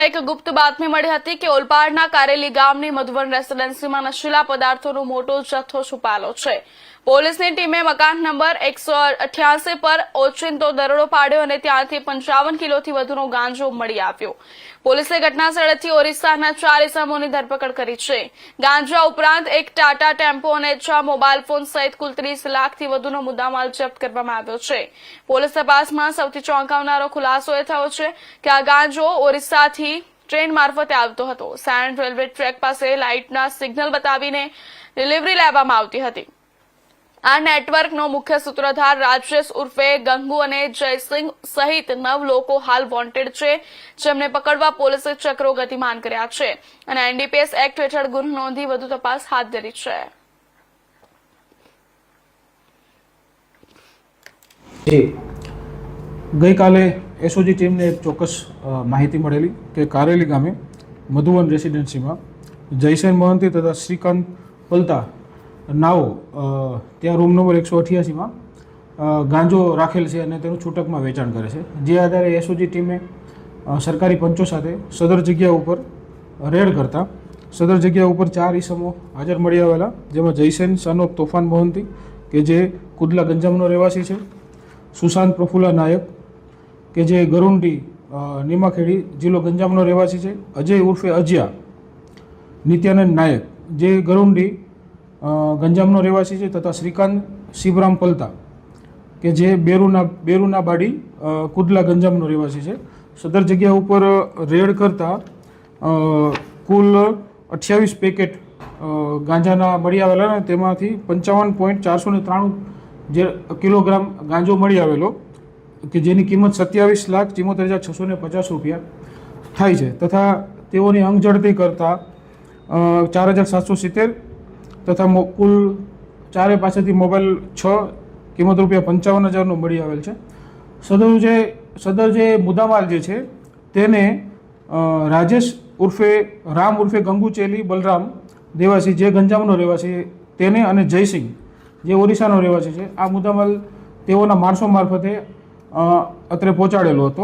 એક ગુપ્ત બાતમી મળી હતી કે ઓલપાડના કારેલી ગામની મધુવન રેસિડેન્સીમાં નશીલા પદાર્થોનો મોટો જથ્થો છુપાયેલો છે। પોલીસની ટીમે મકાન નંબર 188 પર ઓચિંતો દરોડો પાડ્યો અને ત્યાંથી 55 કિલોથી વધુનો ગાંજો મળી આવ્યો। પોલીસે ઘટના સ્થળેથી ઓરિસ્સાના 4 ઇસમોની ધરપકડ કરી છે। ગાંજા ઉપરાંત એક ટાટા ટેમ્પો અને 6 મોબાઈલ ફોન સહિત કુલ 30 લાખથી વધુનો મુદ્દામાલ જપ્ત કરવામાં આવ્યો છે। પોલીસ તપાસમાં સૌથી ચોંકાવનારો ખુલાસો એ થયો છે કે આ ગાંજો ઓરિસ્સાથી ટ્રેન મારફતે આવતો હતો। સાયણ રેલવે ટ્રેક પાસે લાઇટના સિગ્નલ બતાવીને ડિલિવરી લેવામાં આવતી હતી। આ નેટવર્કનો મુખ્ય સૂત્રધાર રાજેશ ઉર્ફે ગંગુ અને જયસિંહ સહિત 9 લોકો હાલ વોન્ટેડ છે, જેમને પકડવા પોલીસે ચક્રો ગતિમાન કર્યા છે અને એનડીપીએસ એક્ટ હેઠળ ગુનો નોંધી વધુ તપાસ હાથ ધરી છે। ગઈકાલે એસઓજી ટીમને એક ચોક્કસ માહિતી મળેલી કે કારેલી ગામે મધુવન રેસિડેન્સીમાં જયસેન મોહંતી તથા શ્રીકાંત પલતા નાઓ ત્યાં રૂમ નંબર 188માં ગાંજો રાખેલ છે અને તેનું છૂટકમાં વેચાણ કરે છે। જે આધારે એસઓજી ટીમે સરકારી પંચો સાથે સદર જગ્યા ઉપર રેડ કરતા સદર જગ્યા ઉપર 4 ઇસમો હાજર મળી આવેલા, જેમાં જયસેન સન ઓફ તોફાન મોહંતી કે જે કુદલા ગંજામનો રહેવાસી છે, સુશાંત પ્રફુલ્લા નાયક કે જે ગરુંડી નીમાખેડી જિલ્લો ગંજામનો રહેવાસી છે, અજય ઉર્ફે અજયા, નિત્યાનંદ નાયક જે ગરુંડી ગંજામનો રહેવાસી છે તથા શ્રીકાંત શિવરામ પલતા કે જે બેરુના બાડી કુદલા ગંજામનો રહેવાસી છે। સદર જગ્યા ઉપર રેડ કરતા કુલ 28 પેકેટ ગાંજાના મળી આવેલા અને તેમાંથી 55.493 જે કિલોગ્રામ ગાંજો મળી આવેલો કે જેની કિંમત 27,74,650 રૂપિયા થાય છે તથા તેઓની અંગ ઝડપી કરતાં 4,770 તથા કુલ ચારે પાસેથી મોબાઈલ 6 કિંમત રૂપિયા 55,000નો મળી આવેલ છે। સદર જે મુદ્દામાલ જે છે તેને રાજેશ ઉર્ફે રામ ઉર્ફે ગંગુચેલી બલરામ દેવાસી જે ગંજામનો રહેવાસી તેને અને જયસિંહ જે ઓરિસ્સાનો રહેવાસી છે, આ મુદ્દામાલ તેઓના માણસો મારફતે અત્રે પહોંચાડેલો હતો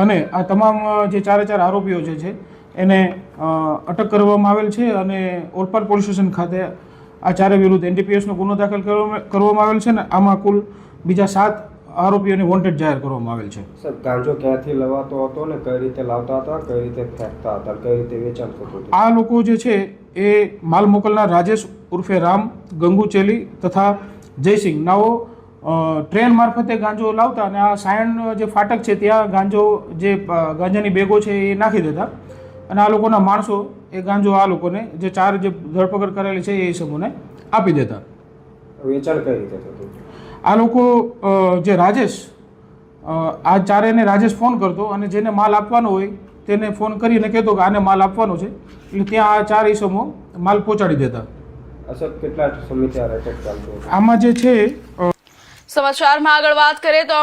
અને આ તમામ જે 4 આરોપીઓ જે છે એને અટક કરવામાં આવેલ છે અને ઓલપાડ પોલીસ સ્ટેશન ખાતે આ ચારે વિરુદ્ધ એનડીપીએસનો ગુનો દાખલ કરવામાં આવેલ છે ને આમાં કુલ બીજા 7 આરોપીઓને વોન્ટેડ જાહેર કરવામાં આવેલ છે। સર, ગાંજો ક્યાંથી લવાતો હતો ને કઈ રીતે લાવતા હતા, કઈ રીતે ફેંકતા હતા, કઈ રીતે વેચાણ થતું હતું? આ લોકો જે છે એ માલ મોકલનાર રાજેશ ઉર્ફે રામ ગંગુચેલી તથા જયસિંહ નાઓ ટ્રેન મારફતે ગાંજો લાવતા અને આ સાયણ જે ફાટક છે ત્યાં ગાંજાની બેગો છે એ નાખી દેતા અને આ લોકોના માણસો એ ગાંજો આ લોકોને જે 4 જે ધરપકડ કરેલી છે એ સમૂહને આપી દેતા। વેચાણ કઈ રીતે થતું? આ લોકો જે રાજેશ આ ચારેને રાજેશ ફોન કરતો અને જેને માલ આપવાનો હોય તેને ફોન કરીને કહેતો કે આને માલ આપવાનો છે, એટલે ત્યાં આ 4 ઇસમો માલ પહોંચાડી દેતા। અસર કેટલા સમયથી આ રેકેટ ચાલતો? આમાં જે છે સમાચારમાં આગળ વાત કરીએ તો